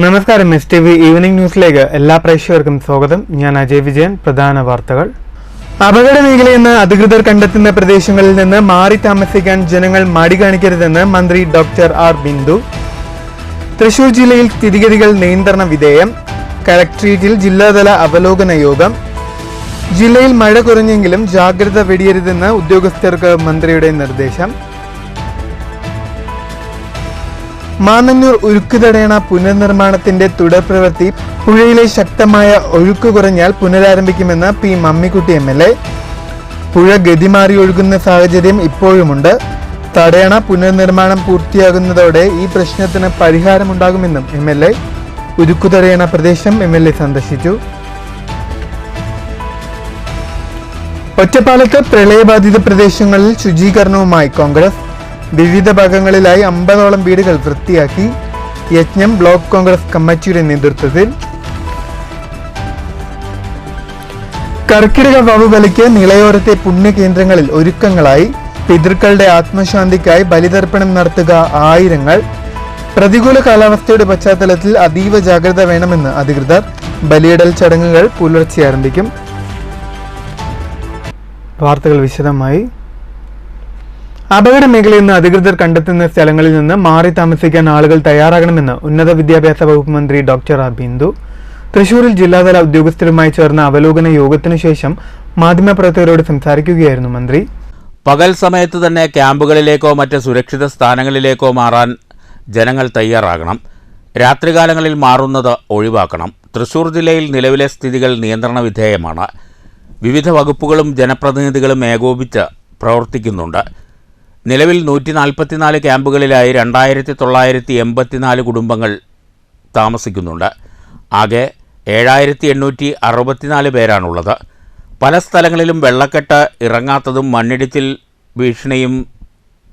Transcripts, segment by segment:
നമസ്കാരം S T V evening ന്യൂസിലേക്ക് എല്ലാ പ്രേക്ഷകർക്കും സ്വാഗതം. ഞാൻ അജയ് വിജയൻ. പ്രധാന വാർത്തകൾ. അപകട മേഖലയെന്ന് അധികൃതർ കണ്ടെത്തുന്ന പ്രദേശങ്ങളിൽ നിന്ന് മാറി താമസിക്കാൻ ജനങ്ങൾ മടി കാണിക്കരുതെന്ന് മന്ത്രി ഡോക്ടർ ആർ ബിന്ദു. തൃശൂർ ജില്ലയിൽ സ്ഥിതിഗതികൾ നിയന്ത്രണ വിധേയം. കളക്ട്രേറ്റിൽ ജില്ലാതല അവലോകന യോഗം. ജില്ലയിൽ മഴ കുറഞ്ഞെങ്കിലും ജാഗ്രത വെടിയരുതെന്ന് ഉദ്യോഗസ്ഥർക്ക് മന്ത്രിയുടെ നിർദ്ദേശം. മാന്നന്നൂർ ഉരുക്കുതടയണ പുനർനിർമ്മാണത്തിന്റെ തുടർപ്രവൃത്തി പുഴയിലെ ശക്തമായ ഒഴുക്ക് കുറഞ്ഞാൽ പുനരാരംഭിക്കുമെന്ന് പി മമ്മിക്കുട്ടി MLA. പുഴ ഗതിമാറി ഒഴുകുന്ന സാഹചര്യം ഇപ്പോഴുമുണ്ട്. തടയണ പുനർനിർമ്മാണം പൂർത്തിയാകുന്നതോടെ ഈ പ്രശ്നത്തിന് പരിഹാരമുണ്ടാകുമെന്നും MLA. ഉരുക്കുതടയണ പ്രദേശം MLA സന്ദർശിച്ചു. ഒറ്റപ്പാലത്ത് പ്രളയബാധിത പ്രദേശങ്ങളിൽ ശുചീകരണവുമായി കോൺഗ്രസ്. വിവിധ ഭാഗങ്ങളിലായി 50ഓളം വീടുകൾ വൃത്തിയാക്കി. യജ്ഞം ബ്ലോക്ക് കോൺഗ്രസ് കമ്മിറ്റിയുടെ നേതൃത്വത്തിൽ. കർക്കിടക വാവുബലിക്ക് നിളയോരത്തെ പുണ്യകേന്ദ്രങ്ങളിൽ ഒരുക്കങ്ങളായി. പിതൃക്കളുടെ ആത്മശാന്തിക്കായി ബലിതർപ്പണം നടത്തുക ആയിരങ്ങൾ. പ്രതികൂല കാലാവസ്ഥയുടെ പശ്ചാത്തലത്തിൽ അതീവ ജാഗ്രത വേണമെന്ന് അധികൃതർ. ബലിയിടൽ ചടങ്ങുകൾ പുലർച്ചെ ആരംഭിക്കും. വാർത്തകൾ വിശദമായി. അപകട മേഖലയെന്ന് അധികൃതർ കണ്ടെത്തുന്ന സ്ഥലങ്ങളിൽ നിന്ന് മാറി താമസിക്കാൻ ആളുകൾ തയ്യാറാകണമെന്ന് ഉന്നത വിദ്യാഭ്യാസ വകുപ്പ് മന്ത്രി ഡോക്ടർ ആർ ബിന്ദു. തൃശൂരിൽ ജില്ലാതല ഉദ്യോഗസ്ഥരുമായി ചേർന്ന അവലോകന യോഗത്തിനു ശേഷം മാധ്യമപ്രവർത്തകരോട് സംസാരിക്കുകയായിരുന്നു മന്ത്രി. പകൽ സമയത്ത് തന്നെ ക്യാമ്പുകളിലേക്കോ മറ്റ് സുരക്ഷിത സ്ഥാനങ്ങളിലേക്കോ മാറാൻ ജനങ്ങൾ തയ്യാറാകണം. രാത്രികാലങ്ങളിൽ മാറുന്നത് ഒഴിവാക്കണം. തൃശൂർ ജില്ലയിൽ നിലവിലെ സ്ഥിതികൾ നിയന്ത്രണ വിധേയമാണ്. വിവിധ വകുപ്പുകളും ജനപ്രതിനിധികളും ഏകോപിച്ച് പ്രവർത്തിക്കുന്നുണ്ട്. നിലവിൽ 144 ക്യാമ്പുകളിലായി 2984 കുടുംബങ്ങൾ താമസിക്കുന്നുണ്ട്. ആകെ 7864 പേരാണുള്ളത്. പല സ്ഥലങ്ങളിലും വെള്ളക്കെട്ട് ഇറങ്ങാത്തതും മണ്ണിടിച്ചിൽ ഭീഷണിയും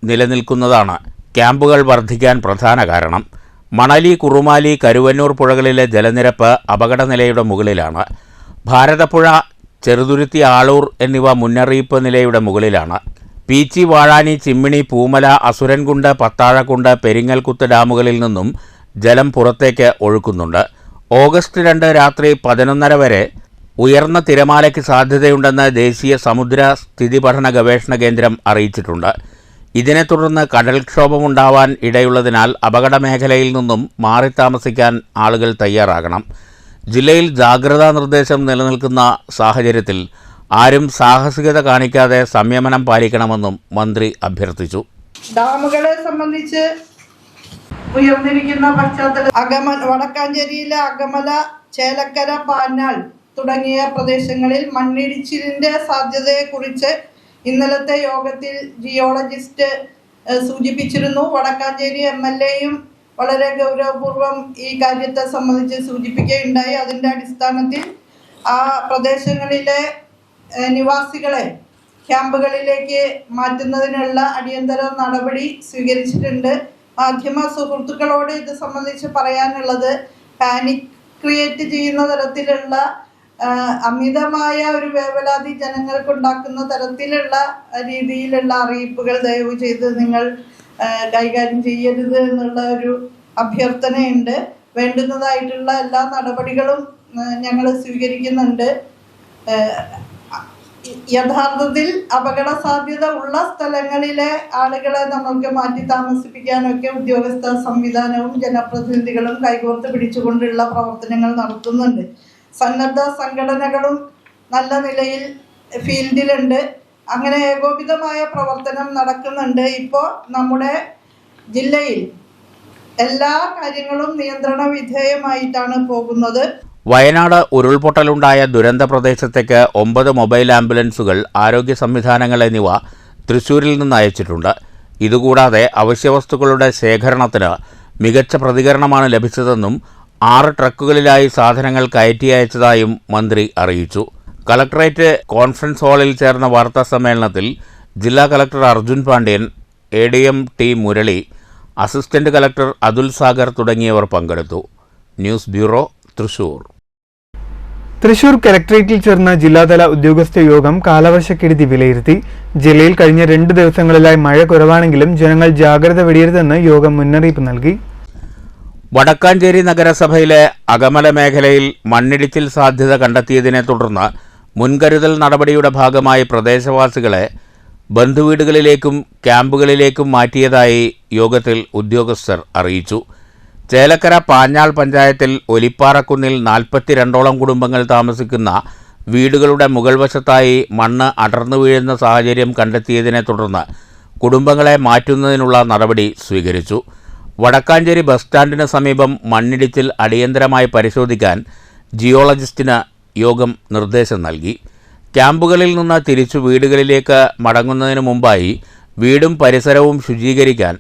നിലനിൽക്കുന്നതാണ് ക്യാമ്പുകൾ വർദ്ധിക്കാൻ പ്രധാന കാരണം. മണലി, കുറുമാലി, കരുവന്നൂർ പുഴകളിലെ ജലനിരപ്പ് അപകടനിലയുടെ മുകളിലാണ്. ഭാരതപ്പുഴ, ചെറുതുരുത്തി, ആളൂർ എന്നിവ മുന്നറിയിപ്പ് നിലയുടെ മുകളിലാണ്. പീച്ചി, വാഴാനി, ചിമ്മിണി, പൂമല, അസുരൻകുണ്ട്, പത്താഴക്കുണ്ട്, പെരിങ്ങൽകുത്ത് ഡാമുകളിൽ നിന്നും ജലം പുറത്തേക്ക് ഒഴുക്കുന്നുണ്ട്. ഓഗസ്റ്റ് 2 രാത്രി 11:30 വരെ ഉയർന്ന തിരമാലയ്ക്ക് സാധ്യതയുണ്ടെന്ന് ദേശീയ സമുദ്ര സ്ഥിതിപഠന ഗവേഷണ കേന്ദ്രം അറിയിച്ചിട്ടുണ്ട്. ഇതിനെ തുടർന്ന് കടൽക്ഷോഭമുണ്ടാവാൻ ഇടയുള്ളതിനാൽ അപകട മേഖലയിൽ നിന്നും മാറി താമസിക്കാൻ ആളുകൾ തയ്യാറാകണം. ജില്ലയിൽ ജാഗ്രതാ നിർദ്ദേശം നിലനിൽക്കുന്ന സാഹചര്യത്തിൽ ആരും സാഹസികത കാണിക്കാതെ സംയമനം പാലിക്കണമെന്നും മന്ത്രി അഭ്യർത്ഥിച്ചു. ഡാമുകളെ സംബന്ധിച്ച് ഉയർന്നിരിക്കുന്ന പശ്ചാത്തലം വടക്കാഞ്ചേരിയിലെ അകമല, ചേലക്കര, പാഞ്ഞാൾ തുടങ്ങിയ പ്രദേശങ്ങളിൽ മണ്ണിടിച്ചിലിന്റെ സാധ്യതയെക്കുറിച്ച് ഇന്നലത്തെ യോഗത്തിൽ ജിയോളജിസ്റ്റ് സൂചിപ്പിച്ചിരുന്നു. വടക്കാഞ്ചേരി MLAയും വളരെ ഗൗരവപൂർവ്വം ഈ കാര്യത്തെ സംബന്ധിച്ച് സൂചിപ്പിക്കുകയുണ്ടായി. അതിൻ്റെ അടിസ്ഥാനത്തിൽ ആ പ്രദേശങ്ങളിലെ നിവാസികളെ ക്യാമ്പുകളിലേക്ക് മാറ്റുന്നതിനുള്ള അടിയന്തര നടപടി സ്വീകരിച്ചിട്ടുണ്ട്. മാധ്യമ സുഹൃത്തുക്കളോട് ഇത് സംബന്ധിച്ച് പറയാനുള്ളത്, പാനിക് ക്രിയേറ്റ് ചെയ്യുന്ന തരത്തിലുള്ള അമിതമായ ഒരു വേവലാതി ജനങ്ങൾക്കുണ്ടാക്കുന്ന തരത്തിലുള്ള രീതിയിലുള്ള അറിയിപ്പുകൾ ദയവ് ചെയ്ത് നിങ്ങൾ കൈകാര്യം ചെയ്യരുത് എന്നുള്ള ഒരു അഭ്യർത്ഥനയുണ്ട്. വേണ്ടുന്നതായിട്ടുള്ള എല്ലാ നടപടികളും ഞങ്ങൾ സ്വീകരിക്കുന്നുണ്ട്. യഥാർത്ഥത്തിൽ അപകട സാധ്യത ഉള്ള സ്ഥലങ്ങളിലെ ആളുകളെ നമുക്ക് മാറ്റി താമസിപ്പിക്കാനൊക്കെ ഉദ്യോഗസ്ഥ സംവിധാനവും ജനപ്രതിനിധികളും കൈകോർത്ത് പിടിച്ചുകൊണ്ടുള്ള പ്രവർത്തനങ്ങൾ നടത്തുന്നുണ്ട്. സന്നദ്ധ സംഘടനകളും നല്ല നിലയിൽ ഫീൽഡിലുണ്ട്. അങ്ങനെ ഏകോപിതമായ പ്രവർത്തനം നടക്കുന്നുണ്ട്. ഇപ്പോൾ നമ്മുടെ ജില്ലയിൽ എല്ലാ കാര്യങ്ങളും നിയന്ത്രണ വിധേയമായിട്ടാണ് പോകുന്നത്. വയനാട് ഉരുൾപൊട്ടലുണ്ടായ ദുരന്ത പ്രദേശത്തേക്ക് 9 മൊബൈൽ ആംബുലൻസുകൾ, ആരോഗ്യ സംവിധാനങ്ങൾ എന്നിവ തൃശ്ശൂരിൽ നിന്ന് അയച്ചിട്ടുണ്ട്. ഇതുകൂടാതെ അവശ്യവസ്തുക്കളുടെ ശേഖരണത്തിന് മികച്ച പ്രതികരണമാണ് ലഭിച്ചതെന്നും 6 ട്രക്കുകളിലായി സാധനങ്ങൾ കയറ്റി അയച്ചതായും മന്ത്രി അറിയിച്ചു. കളക്ടറേറ്റ് കോൺഫറൻസ് ഹാളിൽ ചേർന്ന വാർത്താ സമ്മേളനത്തിൽ ജില്ലാ collector Arjun Pandian, ADM T Murali, assistant collector Atul Sagar തുടങ്ങിയവർ പങ്കെടുത്തു. News bureau, Thrissur. തൃശൂർ കളക്ടറേറ്റിൽ ചേർന്ന ജില്ലാതല ഉദ്യോഗസ്ഥ യോഗം കാലവർഷക്കെടുതി വിലയിരുത്തി. ജില്ലയിൽ കഴിഞ്ഞ 2 ദിവസങ്ങളിലായി മഴ കുറവാണെങ്കിലും ജനങ്ങൾ ജാഗ്രത വെടിയരുതെന്ന് യോഗം മുന്നറിയിപ്പ് നൽകി. വടക്കാഞ്ചേരി നഗരസഭയിലെ അകമല മേഖലയിൽ മണ്ണിടിച്ചിൽ സാധ്യത കണ്ടെത്തിയതിനെ തുടർന്ന് മുൻകരുതൽ നടപടിയുടെ ഭാഗമായി പ്രദേശവാസികളെ ബന്ധുവീടുകളിലേക്കും ക്യാമ്പുകളിലേക്കും മാറ്റിയതായി യോഗത്തിൽ ഉദ്യോഗസ്ഥർ അറിയിച്ചു. ചേലക്കര പാഞ്ഞാൾ പഞ്ചായത്തിൽ ഒലിപ്പാറക്കുന്നിൽ 42ഓളം കുടുംബങ്ങൾ താമസിക്കുന്ന വീടുകളുടെ മുകൾ വശത്തായി മണ്ണ് അടർന്നു വീഴുന്ന സാഹചര്യം കണ്ടെത്തിയതിനെ തുടർന്ന് കുടുംബങ്ങളെ മാറ്റുന്നതിനുള്ള നടപടി സ്വീകരിച്ചു. വടക്കാഞ്ചേരി ബസ് സ്റ്റാൻഡിന് സമീപം മണ്ണിടിച്ചിൽ അടിയന്തരമായി പരിശോധിക്കാൻ ജിയോളജിസ്റ്റിന് യോഗം നിർദ്ദേശം നൽകി. ക്യാമ്പുകളിൽ നിന്ന് തിരിച്ചു വീടുകളിലേക്ക് മടങ്ങുന്നതിന് മുമ്പായി വീടും പരിസരവും ശുചീകരിക്കാൻ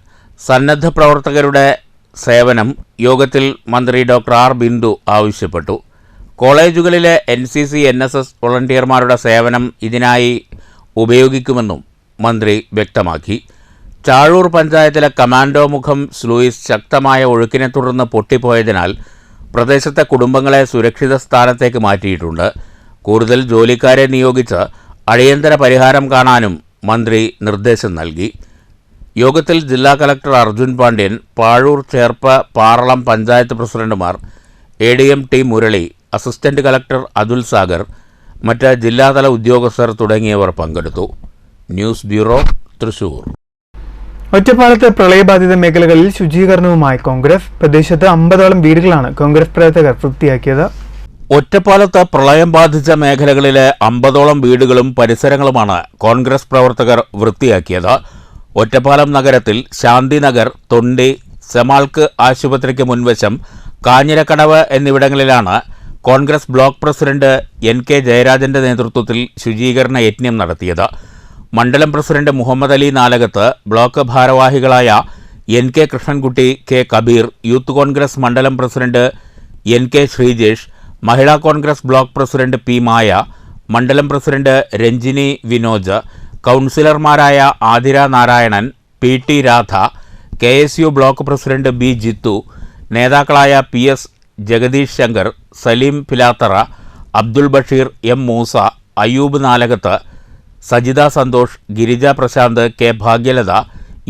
സന്നദ്ധ പ്രവർത്തകരുടെ സേവനം യോഗത്തിൽ മന്ത്രി ഡോക്ടർ ആർ ബിന്ദു ആവശ്യപ്പെട്ടു. കോളേജുകളിലെ NCC NSS വോളണ്ടിയർമാരുടെ സേവനം ഇതിനായി ഉപയോഗിക്കുമെന്നും മന്ത്രി വ്യക്തമാക്കി. ചാഴൂർ പഞ്ചായത്തിലെ കമാൻഡോ മുഖം സ്ലൂയിസ് ശക്തമായ ഒഴുക്കിനെ തുടർന്ന് പൊട്ടിപ്പോയതിനാൽ പ്രദേശത്തെ കുടുംബങ്ങളെ സുരക്ഷിത സ്ഥാനത്തേക്ക് മാറ്റിയിട്ടുണ്ട്. കൂടുതൽ ജോലിക്കാരെ നിയോഗിച്ച് അടിയന്തര പരിഹാരം കാണാനും മന്ത്രി നിർദ്ദേശം നൽകി. യോഗത്തിൽ ജില്ലാ കളക്ടർ അർജുൻ പാണ്ഡ്യൻ, പാഴൂർ, ചേർപ്പ്, പാറളം പഞ്ചായത്ത് പ്രസിഡന്റുമാർ, ADM T Murali, assistant collector Atul Sagar, മറ്റ് ജില്ലാതല ഉദ്യോഗസ്ഥർ തുടങ്ങിയവർ പങ്കെടുത്തു. News bureau, Thrissur. ഒറ്റപ്പാലത്തെ പ്രളയബാധിത മേഖലകളിൽ ശുചീകരണവുമായി കോൺഗ്രസ്. പ്രദേശത്ത് 50ഓളം വീടുകളാണ് കോൺഗ്രസ് പ്രവർത്തകർ വൃത്തിയാക്കിയത്. ഒറ്റപ്പാലത്ത് പ്രളയം ബാധിച്ച മേഖലകളിലെ 50ഓളം വീടുകളും പരിസരങ്ങളുമാണ് കോൺഗ്രസ് പ്രവർത്തകർ വൃത്തിയാക്കിയത്. ഒറ്റപ്പാലം നഗരത്തിൽ ശാന്തിനഗർ, തൊണ്ടി, സെമാൾക്ക് ആശുപത്രിക്ക് മുൻവശം, കാഞ്ഞിരക്കടവ് എന്നിവിടങ്ങളിലാണ് കോൺഗ്രസ് ബ്ലോക്ക് പ്രസിഡന്റ് NK ജയരാജന്റെ നേതൃത്വത്തിൽ ശുചീകരണ യജ്ഞം നടത്തിയത്. മണ്ഡലം പ്രസിഡന്റ് മുഹമ്മദ് അലി നാലകത്ത്, ബ്ലോക്ക് ഭാരവാഹികളായ NK Krishnankutty, K Kabeer, youth Congress മണ്ഡലം president NK Sreejesh, Mahila Congress block president P Maya, മണ്ഡലം പ്രസിഡന്റ് രഞ്ജിനി വിനോജ്, കൗൺസിലർമാരായ Athira Narayanan, PT Radha, KSU block president B Jithu, നേതാക്കളായ PS Jagdish Shankar, Saleem Pilathara, Abdul Basheer, M Musa, Ayyub Nalakath, Sajitha Santhosh, Girija Prashant, K ഭാഗ്യലത,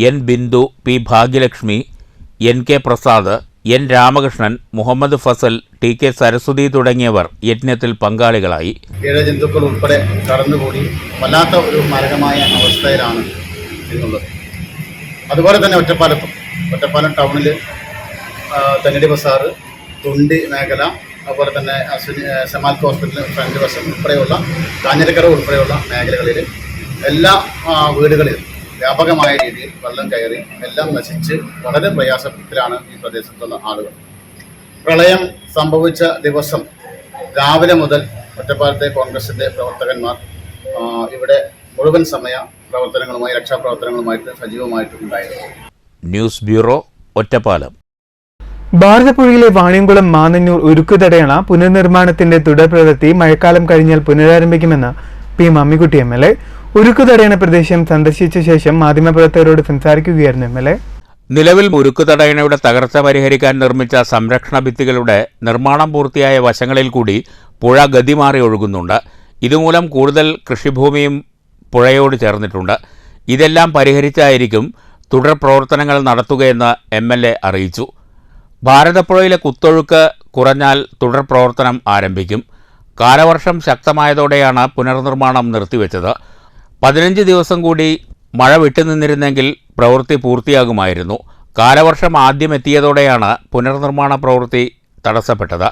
N Bindu, P Bhagyalakshmi, NK Prasad, N Ramakrishnan, Muhammad Fasal, TK Saraswati തുടങ്ങിയവർ യജ്ഞത്തിൽ പങ്കാളികളായി. ജന്തുക്കൾ ഉൾപ്പെടെ കടന്നുകൂടി വല്ലാത്ത ഒരു മാരകമായ അവസ്ഥയിലാണ് എന്നുള്ളത്. അതുപോലെ തന്നെ ഒറ്റപ്പാലം ടൗണിൽ തെന്നടി ബസാറ്, തൊണ്ടി മേഖല, അതുപോലെ തന്നെ സെമാൽക്ക് ഹോസ്പിറ്റൽ ഫ്രണ്ട് വശം ഉൾപ്പെടെയുള്ള കാഞ്ഞിരക്കര ഉൾപ്പെടെയുള്ള മേഖലകളിൽ എല്ലാ വീടുകളിലും വ്യാപകമായ രീതിയിൽ വെള്ളം കയറി എല്ലാം നശിച്ച് വളരെ പ്രയാസത്തിലാണ് ഈ പ്രദേശത്തുള്ള ആളുകൾ. പ്രളയം സംഭവിച്ച ദിവസം രാവിലെ മുതൽ ഒറ്റപ്പാലത്തെ കോൺഗ്രസിൻ്റെ പ്രവർത്തകന്മാർ ഇവിടെ മുഴുവൻ സമയ പ്രവർത്തനങ്ങളുമായി, രക്ഷാപ്രവർത്തനങ്ങളുമായിട്ട് സജീവമായിട്ട് ഉണ്ടായിരുന്നു. News bureau, Ottapalam. ഭാരതപ്പുഴയിലെ വാണിയംകുളം മാന്നന്നൂർ ഉരുക്കുതടയണ പുനർനിർമ്മാണത്തിന്റെ തുടർപ്രവൃത്തി മഴക്കാലം കഴിഞ്ഞാൽ പുനരാരംഭിക്കുമെന്ന് P മമ്മിക്കുട്ടി MLA. ഉരുക്കുതടയണ പ്രദേശം സന്ദർശിച്ച ശേഷം മാധ്യമപ്രവർത്തകരോട് സംസാരിക്കുകയായിരുന്നു MLA. നിലവിൽ ഉരുക്കുതടയണയുടെ തകർച്ച പരിഹരിക്കാൻ നിർമ്മിച്ച സംരക്ഷണ ഭിത്തികളുടെ നിർമ്മാണം പൂർത്തിയായ വശങ്ങളിൽ കൂടി പുഴ ഗതിമാറി ഒഴുകുന്നുണ്ട്. ഇതുമൂലം കൂടുതൽ കൃഷിഭൂമിയും പുഴയോട് ചേർന്നിട്ടുണ്ട്. ഇതെല്ലാം പരിഹരിച്ചായിരിക്കും തുടർ പ്രവർത്തനങ്ങൾ നടത്തുകയെന്ന് MLA അറിയിച്ചു. ഭാരതപ്പുഴയിലെ കുത്തൊഴുക്ക് കുറഞ്ഞാൽ തുടർ പ്രവർത്തനം ആരംഭിക്കും. കാലവർഷം ശക്തമായതോടെയാണ് പുനർനിർമ്മാണം നിർത്തിവെച്ചത്. 15 ദിവസം കൂടി മഴ വിട്ടുനിന്നിരുന്നെങ്കിൽ പ്രവൃത്തി പൂർത്തിയാകുമായിരുന്നു. കാലവർഷം ആദ്യം എത്തിയതോടെയാണ് പുനർനിർമ്മാണ പ്രവൃത്തി തടസ്സപ്പെട്ടത്.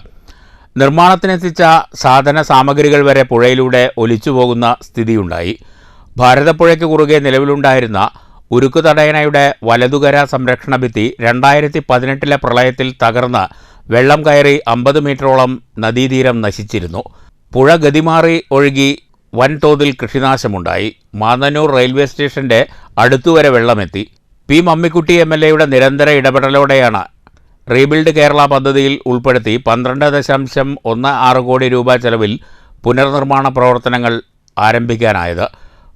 നിർമ്മാണത്തിനെത്തിച്ച സാധന സാമഗ്രികൾ വരെ പുഴയിലൂടെ ഒലിച്ചുപോകുന്ന സ്ഥിതിയുണ്ടായി. ഭാരതപ്പുഴയ്ക്ക് കുറുകെ നിലവിലുണ്ടായിരുന്ന ഉരുക്കുതടയണയുടെ വലതുകര സംരക്ഷണ ഭിത്തി 2018 പ്രളയത്തിൽ തകർന്ന് വെള്ളം കയറി 50 മീറ്ററോളം നദീതീരം നശിച്ചിരുന്നു. പുഴ ഗതിമാറി ഒഴുകി വൻതോതിൽ കൃഷിനാശമുണ്ടായി. മാന്നന്നൂർ റെയിൽവേ സ്റ്റേഷന്റെ അടുത്തുവരെ വെള്ളമെത്തി. P മമ്മിക്കുട്ടി MLAയുടെ നിരന്തര ഇടപെടലോടെയാണ് റീബിൽഡ് കേരള പദ്ധതിയിൽ ഉൾപ്പെടുത്തി 12.16 കോടി രൂപ ചെലവിൽ പുനർനിർമ്മാണ പ്രവർത്തനങ്ങൾ ആരംഭിക്കാനായത്.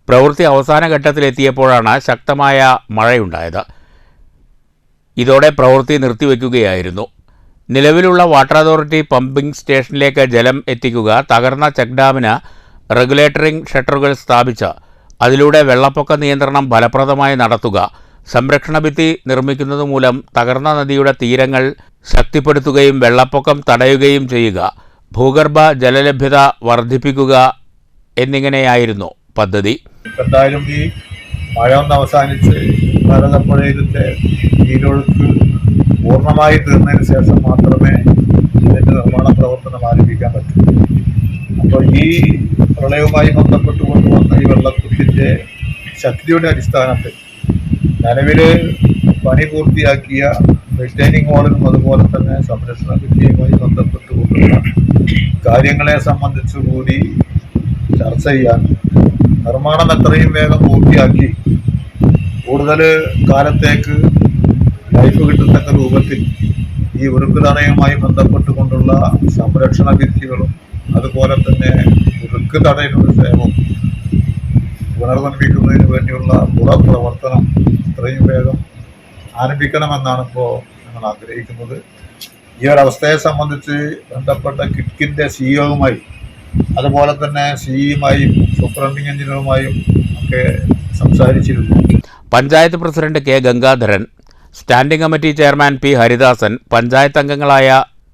പ്രവൃത്തി അവസാന ഘട്ടത്തിലെത്തിയപ്പോഴാണ് ശക്തമായ മഴയുണ്ടായത്. ഇതോടെ പ്രവൃത്തി നിർത്തിവെക്കുകയായിരുന്നു. നിലവിലുള്ള വാട്ടർ അതോറിറ്റി പമ്പിംഗ് സ്റ്റേഷനിലേക്ക് ജലം എത്തിക്കുക, തകർന്ന ചെക്ക് ഡാമിന് റെഗുലേറ്ററിംഗ് ഷട്ടറുകൾ സ്ഥാപിച്ച് അതിലൂടെ വെള്ളപ്പൊക്ക നിയന്ത്രണം ഫലപ്രദമായി നടത്തുക, സംരക്ഷണ ഭിത്തി നിർമ്മിക്കുന്നതുമൂലം തകർന്ന നദിയുടെ തീരങ്ങൾ ശക്തിപ്പെടുത്തുകയും വെള്ളപ്പൊക്കം തടയുകയും ചെയ്യുക, ഭൂഗർഭ ജലലഭ്യത വർദ്ധിപ്പിക്കുക എന്നിങ്ങനെയായിരുന്നു പദ്ധതി. എന്തായാലും ഈ മഴ ഒന്ന് അവസാനിച്ച് ഭാരതപ്പുഴയിലത്തെ നീരൊഴുക്ക് പൂർണ്ണമായി തീർന്നതിന് ശേഷം മാത്രമേ ഇതിൻ്റെ നിർമ്മാണ പ്രവർത്തനം ആരംഭിക്കാൻ പറ്റൂ. അപ്പോൾ ഈ പ്രളയവുമായി ബന്ധപ്പെട്ട് കൊണ്ടുവന്ന ഈ വെള്ളക്കുത്തിൻ്റെ ശക്തിയുടെ അടിസ്ഥാനത്തിൽ നിലവിൽ പണി പൂർത്തിയാക്കിയ റിട്ടൈനിങ് വാളിനും അതുപോലെ തന്നെ സംരക്ഷണ ഭിത്തിയുമായി ബന്ധപ്പെട്ടുകൊണ്ടുള്ള കാര്യങ്ങളെ സംബന്ധിച്ചുകൂടി ചർച്ച ചെയ്യാൻ നിർമ്മാണം എത്രയും വേഗം പൂർത്തിയാക്കി കൂടുതൽ കാലത്തേക്ക് ലൈഫ് കിട്ടത്തക്ക രൂപത്തിൽ ഈ ഉരുക്ക് തടയുമായി ബന്ധപ്പെട്ടുകൊണ്ടുള്ള സംരക്ഷണ ഭിത്തികളും അതുപോലെ തന്നെ ഉരുക്ക് തടയുന്ന സേവവും പുനർനിർമ്മിക്കുന്നതിന് വേണ്ടിയുള്ള പ്രവർത്തനം എത്രയും വേഗം ആരംഭിക്കണമെന്നാണ് ഇപ്പോൾ ഞങ്ങൾ ആഗ്രഹിക്കുന്നത്. ഈ ഒരവസ്ഥയെ സംബന്ധിച്ച് ബന്ധപ്പെട്ട കിറ്റ്കിൻ്റെ സിഇഒയുമായി അതുപോലെ തന്നെ സിഇയുമായും സൂപ്പറണ്ടിങ് എഞ്ചിനീയറുമായും ഒക്കെ സംസാരിച്ചിരുന്നു. Panchayat president K Gangadharan, standing committee chairman P Haridasan, panchayat അംഗങ്ങളായ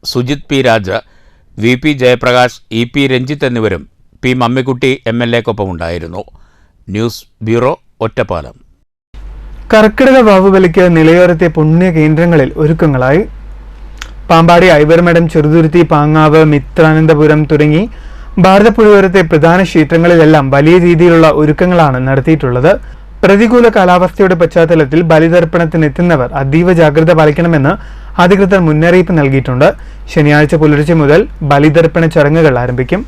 Sujith P Raj, V P Jayaprakash, E P Ranjith എന്നിവരും പി മമ്മിക്കുട്ടി MLA-ക്കൊപ്പമുണ്ടായിരുന്നു. News bureau, Ottapalam. കർക്കിടക വാവുബലിക്ക് നിലയോരത്തെ പുണ്യ കേന്ദ്രങ്ങളിൽ ഒരുക്കങ്ങളായി. പാമ്പാടി ഐവർമഠം, ചെറുതുരുത്തി, പാങ്ങാവ്, മിത്രാനന്തപുരം തുടങ്ങി ഭാരതപ്പുഴയോരത്തെ പ്രധാന ക്ഷേത്രങ്ങളിലെല്ലാം വലിയ രീതിയിലുള്ള ഒരുക്കങ്ങളാണ് നടത്തിയിട്ടുള്ളത്. പ്രതികൂല കാലാവസ്ഥയുടെ പശ്ചാത്തലത്തിൽ ബലിതർപ്പണത്തിനെത്തുന്നവർ അതീവ ജാഗ്രത പാലിക്കണമെന്ന് അധികൃതർ മുന്നറിയിപ്പ് നൽകിയിട്ടുണ്ട്. ശനിയാഴ്ച പുലർച്ചെ മുതൽ ബലിതർപ്പണ ചടങ്ങുകൾ ആരംഭിക്കും.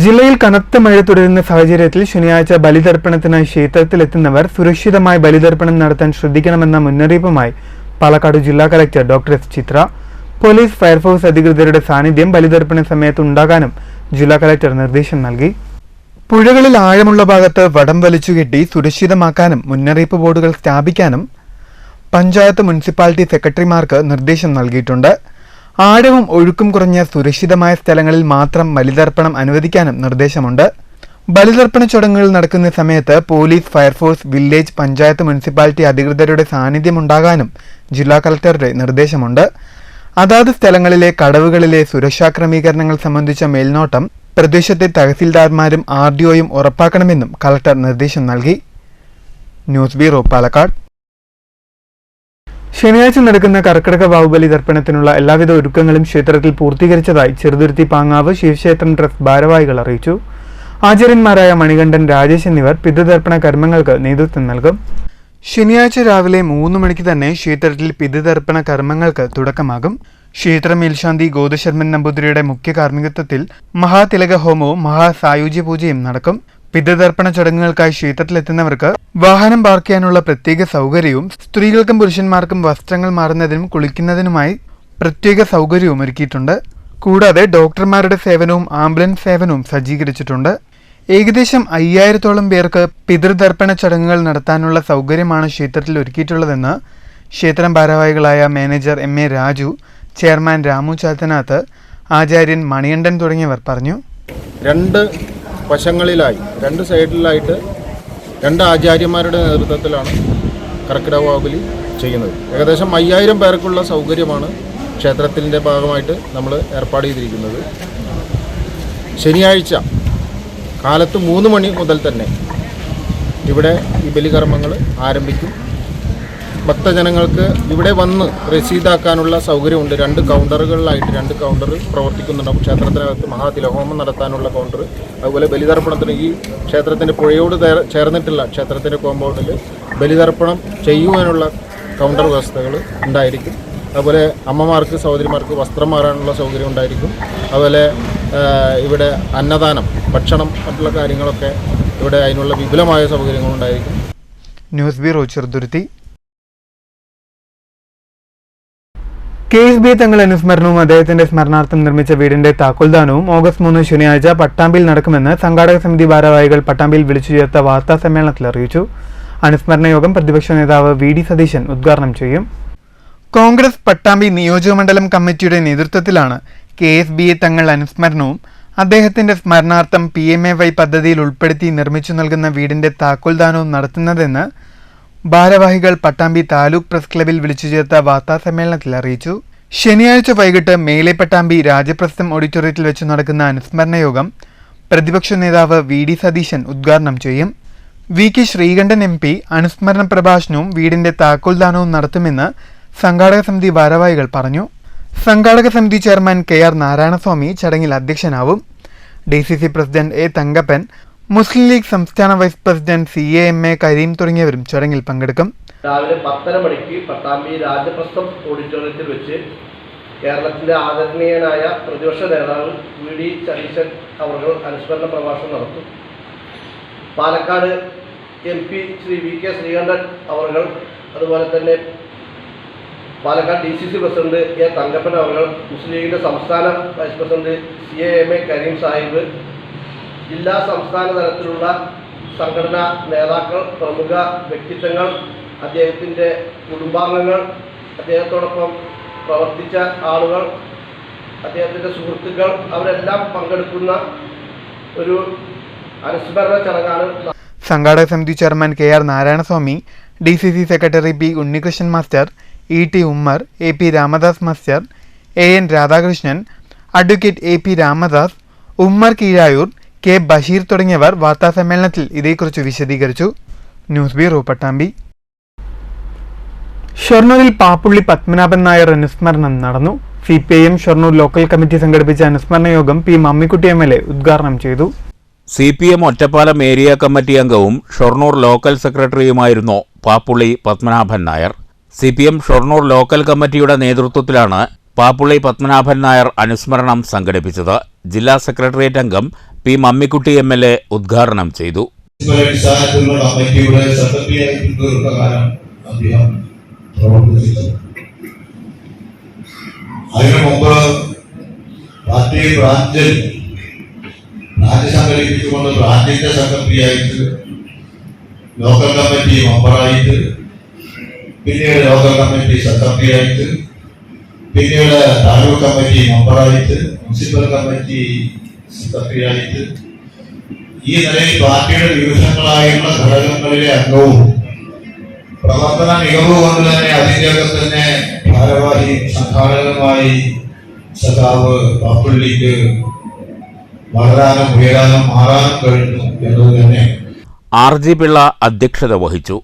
ജില്ലയിൽ കനത്ത മഴ തുടരുന്ന സാഹചര്യത്തിൽ ശനിയാഴ്ച ബലിതർപ്പണത്തിനായി ക്ഷേത്രത്തിലെത്തുന്നവർ സുരക്ഷിതമായി ബലിതർപ്പണം നടത്താൻ ശ്രദ്ധിക്കണമെന്ന മുന്നറിയിപ്പുമായി പാലക്കാട് ജില്ലാ കളക്ടർ ഡോക്ടർ എസ് ചിത്ര. പോലീസ്, ഫയർഫോഴ്സ് അധികൃതരുടെ സാന്നിധ്യം ബലിതർപ്പണ സമയത്ത് ഉണ്ടാകാനും ജില്ലാ കളക്ടർ നിർദ്ദേശം നൽകി. പുഴകളിൽ ആഴമുള്ള ഭാഗത്ത് വടം വലിച്ചുകെട്ടി സുരക്ഷിതമാക്കാനും മുന്നറിയിപ്പ് ബോർഡുകൾ സ്ഥാപിക്കാനും പഞ്ചായത്ത്, മുനിസിപ്പാലിറ്റി സെക്രട്ടറിമാർക്ക് നിർദ്ദേശം നൽകിയിട്ടുണ്ട്. ആഴവും ഒഴുക്കും കുറഞ്ഞ സുരക്ഷിതമായ സ്ഥലങ്ങളിൽ മാത്രം ബലിതർപ്പണം അനുവദിക്കാനും നിർദ്ദേശമുണ്ട്. ബലിതർപ്പണ ചടങ്ങുകൾ നടക്കുന്ന സമയത്ത് police, fire force, village, panchayat, municipality അധികൃതരുടെ സാന്നിധ്യമുണ്ടാകാനും ജില്ലാ കളക്ടറുടെ നിർദ്ദേശമുണ്ട്. അതാത് സ്ഥലങ്ങളിലെ കടവുകളിലെ സുരക്ഷാ ക്രമീകരണങ്ങൾ സംബന്ധിച്ച മേൽനോട്ടം പ്രദേശത്തെ തഹസിൽദാർമാരും RDOയും ഉറപ്പാക്കണമെന്നും കളക്ടർ നിർദ്ദേശം നൽകി. News bureau, Palakkad. ശനിയാഴ്ച നടക്കുന്ന കർക്കിടക വാവുബലി തർപ്പണത്തിനുള്ള എല്ലാവിധ ഒരുക്കങ്ങളും ക്ഷേത്രത്തിൽ പൂർത്തീകരിച്ചതായി ചെറുതുരുത്തി പാങ്ങാവ് ശിവക്ഷേത്രം ട്രസ്റ്റ് ഭാരവാഹികൾ അറിയിച്ചു. ആചാര്യന്മാരായ മണികണ്ഠൻ, രാജേഷ് എന്നിവർ പിതൃതർപ്പണ കർമ്മങ്ങൾക്ക് നേതൃത്വം നൽകും. ശനിയാഴ്ച രാവിലെ 3 മണിക്ക് തന്നെ ക്ഷേത്രത്തിൽ പിതൃതർപ്പണ കർമ്മങ്ങൾക്ക് തുടക്കമാകും. ക്ഷേത്ര മേൽശാന്തി ഗോദശർമ്മൻ നമ്പൂതിരിയുടെ മുഖ്യ കാർമ്മികത്വത്തിൽ മഹാതിലക ഹോമവും മഹാസായുജ്യ പൂജയും നടക്കും. പിതൃതർപ്പണ ചടങ്ങുകൾക്കായി ക്ഷേത്രത്തിലെത്തുന്നവർക്ക് വാഹനം പാർക്ക് ചെയ്യാനുള്ള പ്രത്യേക സൗകര്യവും സ്ത്രീകൾക്കും പുരുഷന്മാർക്കും വസ്ത്രങ്ങൾ മാറുന്നതിനും കുളിക്കുന്നതിനുമായി പ്രത്യേക സൗകര്യവും ഒരുക്കിയിട്ടുണ്ട്. കൂടാതെ ഡോക്ടർമാരുടെ സേവനവും ആംബുലൻസ് സേവനവും സജ്ജീകരിച്ചിട്ടുണ്ട്. ഏകദേശം 5000-ഓളം പേർക്ക് പിതൃതർപ്പണ ചടങ്ങുകൾ നടത്താനുള്ള സൗകര്യമാണ് ക്ഷേത്രത്തിൽ ഒരുക്കിയിട്ടുള്ളതെന്ന് ക്ഷേത്രം ഭാരവാഹികളായ manager MA Raju, chairman Ramu Chathanath, ആചാര്യൻ മണികണ്ഠൻ തുടങ്ങിയവർ പറഞ്ഞു. 2 വശങ്ങളിലായി 2 സൈഡിലായിട്ട് 2 ആചാര്യന്മാരുടെ നേതൃത്വത്തിലാണ് കർക്കിടക വാവുബലി ചെയ്യുന്നത്. ഏകദേശം 5000 പേർക്കുള്ള സൗകര്യമാണ് ക്ഷേത്രത്തിൻ്റെ ഭാഗമായിട്ട് നമ്മൾ ഏർപ്പാട് ചെയ്തിരിക്കുന്നത്. ശനിയാഴ്ച കാലത്ത് 3 മണി മുതൽ തന്നെ ഇവിടെ ഈ ബലികർമ്മങ്ങൾ ആരംഭിക്കും. ഭക്തജനങ്ങൾക്ക് ഇവിടെ വന്ന് രസീതാക്കാനുള്ള സൗകര്യമുണ്ട്. 2 കൗണ്ടറുകളിലായിട്ട് 2 കൗണ്ടർ പ്രവർത്തിക്കുന്നുണ്ടാവും. ക്ഷേത്രത്തിനകത്ത് മഹാതിലഹോമം നടത്താനുള്ള കൗണ്ടർ, അതുപോലെ ബലിതർപ്പണത്തിന് ഈ ക്ഷേത്രത്തിൻ്റെ പുഴയോട് ചേർന്നിട്ടുള്ള ക്ഷേത്രത്തിൻ്റെ കോമ്പൗണ്ടിൽ ബലിതർപ്പണം ചെയ്യുവാനുള്ള കൗണ്ടർ വ്യവസ്ഥകൾ ഉണ്ടായിരിക്കും. അതുപോലെ അമ്മമാർക്ക്, സഹോദരിമാർക്ക് വസ്ത്രം മാറാനുള്ള സൗകര്യം ഉണ്ടായിരിക്കും. അതുപോലെ ഇവിടെ അന്നദാനം, ഭക്ഷണം, മറ്റുള്ള കാര്യങ്ങളൊക്കെ ഇവിടെ അതിനുള്ള വിപുലമായ സൗകര്യങ്ങളുണ്ടായിരിക്കും. News bureau, Cheruthuruthy. KSB Thangal അനുസ്മരണവും അദ്ദേഹത്തിന്റെ സ്മരണാർത്ഥം നിർമ്മിച്ച വീടിന്റെ താക്കോൽദാനവും ഓഗസ്റ്റ് 3 ശനിയാഴ്ച പട്ടാമ്പിയിൽ നടക്കുമെന്ന് സംഘാടക സമിതി ഭാരവാഹികൾ പട്ടാമ്പിയിൽ വിളിച്ചു ചേർത്ത വാർത്താ സമ്മേളനത്തിൽ അറിയിച്ചു. അനുസ്മരണ യോഗം പ്രതിപക്ഷ നേതാവ് VD സതീശൻ ഉദ്ഘാടനം ചെയ്യും. കോൺഗ്രസ് പട്ടാമ്പി നിയോജകമണ്ഡലം കമ്മിറ്റിയുടെ നേതൃത്വത്തിലാണ് KSB തങ്ങൾ അനുസ്മരണവും അദ്ദേഹത്തിന്റെ സ്മരണാർത്ഥം PMAY പദ്ധതിയിൽ ഉൾപ്പെടുത്തി നിർമ്മിച്ചു നൽകുന്ന വീടിന്റെ താക്കോൽദാനവും നടത്തുന്നതെന്ന് ഭാരവാഹികൾ പട്ടാമ്പി താലൂക്ക് പ്രസ് ക്ലബിൽ വിളിച്ചു ചേർത്ത വാർത്താസമ്മേളനത്തിൽ അറിയിച്ചു. ശനിയാഴ്ച വൈകിട്ട് മേലെ പട്ടാമ്പി രാജപ്രസ്ഥം ഓഡിറ്റോറിയത്തിൽ വെച്ച് നടക്കുന്ന അനുസ്മരണ യോഗം പ്രതിപക്ഷ നേതാവ് വി ഡി സതീശൻ ഉദ്ഘാടനം ചെയ്യും. വി കെ ശ്രീകണ്ഠൻ MP അനുസ്മരണ പ്രഭാഷണവും വീടിന്റെ താക്കോൽദാനവും നടത്തുമെന്ന് സംഘാടക സമിതി ഭാരവാഹികൾ പറഞ്ഞു. സംഘാടക സമിതി ചെയർമാൻ KR നാരായണസ്വാമി ചടങ്ങിൽ അധ്യക്ഷനാവും. DCC president A Thankappan, Muslim league സംസ്ഥാന വൈസ് പ്രസിഡന്റ് CA കരീം തുടങ്ങിയവരും ചടങ്ങിൽ പങ്കെടുക്കും. രാവിലെ 10:30 മണിക്ക് പട്ടാമ്പി രാജപ്രസ്ഥം ഓഡിറ്റോറിയത്തിൽ വെച്ച് കേരളത്തിൻ്റെ ആദരണീയനായ പ്രതിപക്ഷ നേതാവ് വി ഡി സതീശൻ അവർ അനുസ്മരണ പ്രഭാഷണം നടത്തും. Palakkad MP Shri V K Sreekandan അവർ, അതുപോലെ തന്നെ Palakkad DCC president A Thankappan അവർ, മുസ്ലിം ലീഗിൻ്റെ സംസ്ഥാന vice president CA Kareem Sahib, ജില്ലാ സംസ്ഥാന തലത്തിലുള്ള സംഘടനാ നേതാക്കൾ, പ്രമുഖ വ്യക്തിത്വങ്ങൾ, അദ്ദേഹത്തിൻ്റെ കുടുംബാംഗങ്ങൾ, അദ്ദേഹത്തോടൊപ്പം പ്രവർത്തിച്ച ആളുകൾ, അദ്ദേഹത്തിൻ്റെ സുഹൃത്തുക്കൾ, അവരെല്ലാം പങ്കെടുക്കുന്ന ഒരു അനുസ്മരണ ചടങ്ങാണ്. സംഘാടക സമിതി chairman KR Narayanaswamy, DCC secretary P Unnikrishnan master, ET Ummer, AP Ramadas master, AN Radhakrishnan, advocate AP Ramadas, Ummer Keezhayur, K Basheer തുടങ്ങിയവർ വാർത്താസമ്മേളനത്തിൽ ഇതേക്കുറിച്ച് വിശദീകരിച്ചു. News bureau Pattambi. ഷൊർണൂരിൽ പാപ്പുള്ളി പത്മനാഭൻ നായർ അനുസ്മരണം നടന്നു. CPIM ഷൊർണൂർ ലോക്കൽ കമ്മിറ്റി സംഘടിപ്പിച്ച അനുസ്മരണ യോഗം P മമ്മിക്കുട്ടി MLA ഉദ്ഘാടനം ചെയ്തു. CPM ഒറ്റപ്പാലം ഏരിയ കമ്മിറ്റി അംഗവും ഷൊർണൂർ ലോക്കൽ സെക്രട്ടറിയുമായിരുന്നു പാപ്പുള്ളി പത്മനാഭൻ നായർ. CPM ഷൊർണൂർ ലോക്കൽ കമ്മിറ്റിയുടെ നേതൃത്വത്തിലാണ് പാപ്പുള്ളി പത്മനാഭൻ നായർ അനുസ്മരണം സംഘടിപ്പിച്ചത്. ജില്ലാ സെക്രട്ടേറിയറ്റ് അംഗം P മമ്മിക്കുട്ടി MLA ഉദ്ഘാടനം ചെയ്തു. അതിനു മുമ്പ് പാർട്ടി ബ്രാഞ്ച് സംഘടിപ്പിച്ചുകൊണ്ട് ബ്രാഞ്ചിന്റെ സെക്രട്ടറിയായിട്ട്, ലോക്കൽ കമ്മിറ്റി മെമ്പറായിട്ട്, പിന്നീട് ലോക്കൽ കമ്മിറ്റി സെക്രട്ടറിയായിട്ട്, പിന്നീട് താലൂക്ക് കമ്മിറ്റി മെമ്പറായിട്ട്, മുനിസിപ്പൽ കമ്മിറ്റി സെക്രട്ടറിയായിട്ട്, ഈ നിലയിൽ പാർട്ടിയുടെ വിവിധങ്ങളായുള്ള ഘടകങ്ങളിലെ അംഗവും പ്രവർത്തന മികവ് കൊണ്ട് തന്നെ അതിൻ്റെ അകത്ത് തന്നെ ഭാരവാഹി സംഘാടകമായി സഖാവ് പാപ്പുള്ളിക്ക് വളരാനും ഉയരാനും മാറാനും കഴിഞ്ഞു എന്നത് തന്നെ. RG പിള്ള അധ്യക്ഷത വഹിച്ചു.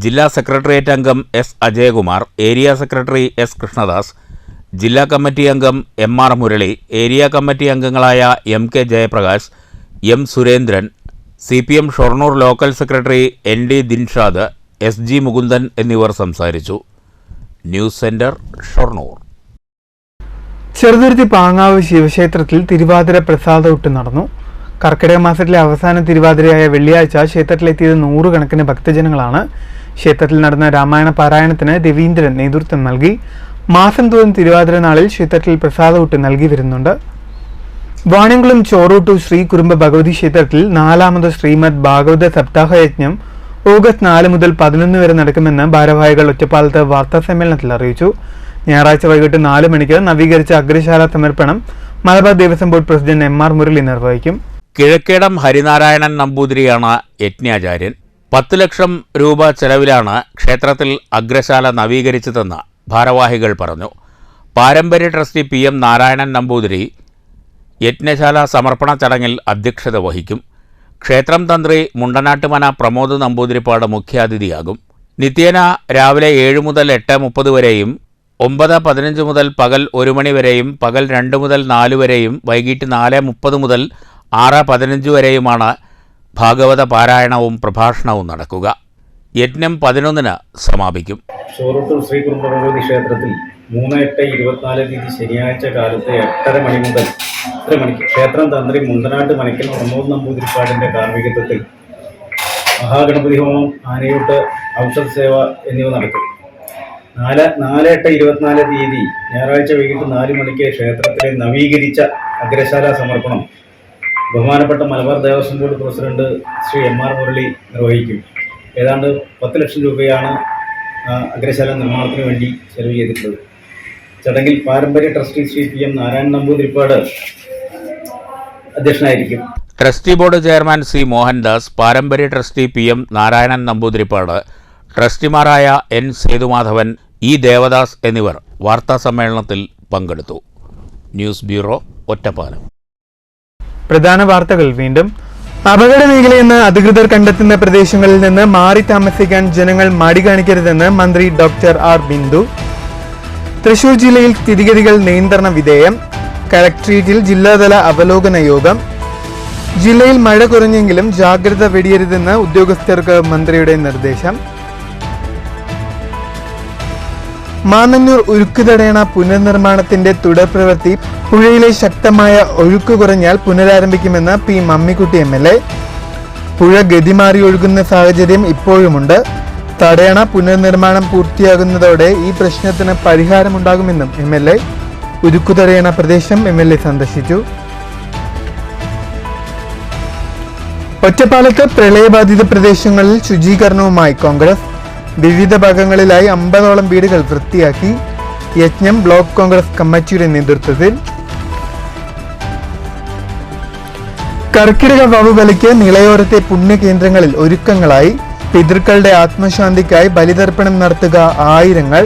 ജില്ലാ സെക്രട്ടേറിയറ്റ് അംഗം S Ajayakumar, area secretary S Krishnadas, ജില്ലാ കമ്മിറ്റി അംഗം MR മുരളി, ഏരിയ കമ്മിറ്റി അംഗങ്ങളായ MK Jayaprakash, M Surendran, CPM Shoranur local secretary ND Dinshad, SG Mukundan എന്നിവർ സംസാരിച്ചു. News centre Shoranur. ചെറുതുരുത്തി പാങ്ങാവ് ശിവക്ഷേത്രത്തിൽ തിരുവാതിര പ്രസാദഊട്ട് നടന്നു. കർക്കിടക മാസത്തിലെ അവസാന തിരുവാതിരയായ വെള്ളിയാഴ്ച ക്ഷേത്രത്തിലെത്തിയത് 100 കണക്കിന് ഭക്തജനങ്ങളാണ്. ക്ഷേത്രത്തിൽ നടന്ന രാമായണ പാരായണത്തിന് രവീന്ദ്രൻ നേതൃത്വം നൽകി. മാസം തോറും തിരുവാതിര നാളിൽ ക്ഷേത്രത്തിൽ പ്രസാദഊട്ട് നൽകി വരുന്നുണ്ട്. വാണിയംകുളം ചോറൂട്ടു ശ്രീ കുറുമ്പ ഭഗവതി ക്ഷേത്രത്തിൽ 4ാമത് ശ്രീമദ് ഭാഗവത സപ്താഹ യജ്ഞം ഓഗസ്റ്റ് 4 മുതൽ 11 വരെ നടക്കുമെന്ന് ഭാരവാഹികൾ ഒറ്റപ്പാലത്ത് വാർത്താസമ്മേളനത്തിൽ അറിയിച്ചു. ഞായറാഴ്ച വൈകിട്ട് 4 മണിക്ക് നവീകരിച്ച അഗ്രശാല സമർപ്പണം Malabar Devaswom board president MR Murali നിർവഹിക്കും. കിഴക്കേടം ഹരിനാരായണൻ നമ്പൂതിരിയാണ് യജ്ഞാചാര്യൻ. 10 ലക്ഷം രൂപ ചെലവിലാണ് ക്ഷേത്രത്തിൽ അഗ്രശാല നവീകരിച്ചതെന്ന് ഭാരവാഹികൾ പറഞ്ഞു. പാരമ്പര്യ ട്രസ്റ്റി PM നാരായണൻ നമ്പൂതിരി യജ്ഞശാല സമർപ്പണ ചടങ്ങിൽ അധ്യക്ഷത വഹിക്കും. ക്ഷേത്രം തന്ത്രി മുണ്ടനാട്ടുമന പ്രമോദ് നമ്പൂതിരിപ്പാട് മുഖ്യാതിഥിയാകും. നിത്യേന രാവിലെ 7 മുതൽ 8:30 വരെയും 9:15 മുതൽ പകൽ 1 മണി വരെയും പകൽ 2 മുതൽ 4 വരെയും വൈകിട്ട് 4:30 മുതൽ 6:15 വരെയുമാണ് ഭാഗവത പാരായണവും പ്രഭാഷണവും നടക്കുക. യജ്ഞം 11-ന് സമാപിക്കും. ചോറൂട്ടൂർ ശ്രീ കുറുമ്പ ഭഗവതി ക്ഷേത്രത്തിൽ 3/8/24 ശനിയാഴ്ച കാലത്ത് 8:30 മണി മുതൽ 3 മണിക്ക് ക്ഷേത്രം തന്ത്രി മുണ്ടനാട്ട് മനക്കൽ പ്രമോദ് നമ്പൂതിരിപ്പാടിൻ്റെ കാർമ്മികത്വത്തിൽ മഹാഗണപതി ഹോമം, ആനയൂട്ട്, ഔഷധ സേവ എന്നിവ നടക്കും. 4/8/24 ഞായറാഴ്ച വൈകിട്ട് 4 മണിക്ക് ക്ഷേത്രത്തിലെ നവീകരിച്ച അഗ്രശാല സമർപ്പണം ബഹുമാനപ്പെട്ട Malabar Devaswom board president Shri MR Murali നിർവഹിക്കും. ഏതാണ്ട് 10 ലക്ഷം രൂപയാണ് അഗ്രശാല നിർമ്മാണത്തിന് വേണ്ടി ചെലവ് ചെയ്തിട്ടുള്ളത്. ചടങ്ങിൽ പാരമ്പര്യ ട്രസ്റ്റി ശ്രീ PM നാരായണൻ നമ്പൂതിരിപ്പാട് അധ്യക്ഷനായിരിക്കും. Trustee board chairman C Mohandas, പാരമ്പര്യ ട്രസ്റ്റി PM നാരായണൻ നമ്പൂതിരിപ്പാട്, ട്രസ്റ്റിമാരായ എൻ സേതുമാധവൻ, ഇ ദേവദാസ് എന്നിവർ വാർത്താസമ്മേളനത്തിൽ പങ്കെടുത്തു. News bureau, Ottapalam. പ്രധാന വാർത്തകൾ വീണ്ടും. അപകട മേഖലയെന്ന് അധികൃതർ കണ്ടെത്തുന്ന പ്രദേശങ്ങളിൽ നിന്ന് മാറി താമസിക്കാൻ ജനങ്ങൾ മടി കാണിക്കരുതെന്ന് മന്ത്രി ഡോക്ടർ ആർ ബിന്ദു. തൃശൂർ ജില്ലയിൽ സ്ഥിതിഗതികൾ നിയന്ത്രണ വിധേയം. കളക്ട്രേറ്റിൽ ജില്ലാതല അവലോകന യോഗം. ജില്ലയിൽ മഴ കുറഞ്ഞെങ്കിലും ജാഗ്രത വെടിയരുതെന്ന് ഉദ്യോഗസ്ഥർക്ക് മന്ത്രിയുടെ നിർദ്ദേശം. മാന്നന്നൂർ ഉരുക്കുതടയണ പുനർനിർമ്മാണത്തിന്റെ തുടർ പ്രവൃത്തി പുഴയിലെ ശക്തമായ ഒഴുക്ക് കുറഞ്ഞാൽ പുനരാരംഭിക്കുമെന്ന് പി മമ്മിക്കുട്ടി MLA. പുഴ ഗതിമാറി ഒഴുകുന്ന സാഹചര്യം ഇപ്പോഴുമുണ്ട്. തടയണ പുനർനിർമ്മാണം പൂർത്തിയാകുന്നതോടെ ഈ പ്രശ്നത്തിന് പരിഹാരമുണ്ടാകുമെന്നും MLA. ഉരുക്കുതടയണ പ്രദേശം MLA സന്ദർശിച്ചു. ഒറ്റപ്പാലത്ത് പ്രളയബാധിത പ്രദേശങ്ങളിൽ ശുചീകരണവുമായി കോൺഗ്രസ്. വിവിധ ഭാഗങ്ങളിലായി 50ഓളം വീടുകൾ വൃത്തിയാക്കി. യജ്ഞം ബ്ലോക്ക് കോൺഗ്രസ് കമ്മിറ്റിയുടെ നേതൃത്വത്തിൽ. കർക്കിടക വാവുബലിക്ക് നിളയോരത്തെ പുണ്യകേന്ദ്രങ്ങളിൽ ഒരുക്കങ്ങളായി. പിതൃക്കളുടെ ആത്മശാന്തിക്കായി ബലിതർപ്പണം നടത്തുക ആയിരങ്ങൾ.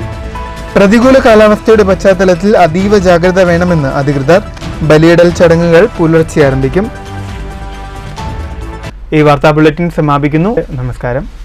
പ്രതികൂല കാലാവസ്ഥയുടെ പശ്ചാത്തലത്തിൽ അതീവ ജാഗ്രത വേണമെന്ന് അധികൃതർ. ബലിയിടൽ ചടങ്ങുകൾ പുലർച്ചെ ആരംഭിക്കും. ഈ വാർത്താ ബുള്ളറ്റിൻ സമാപിക്കുന്നു. നമസ്കാരം.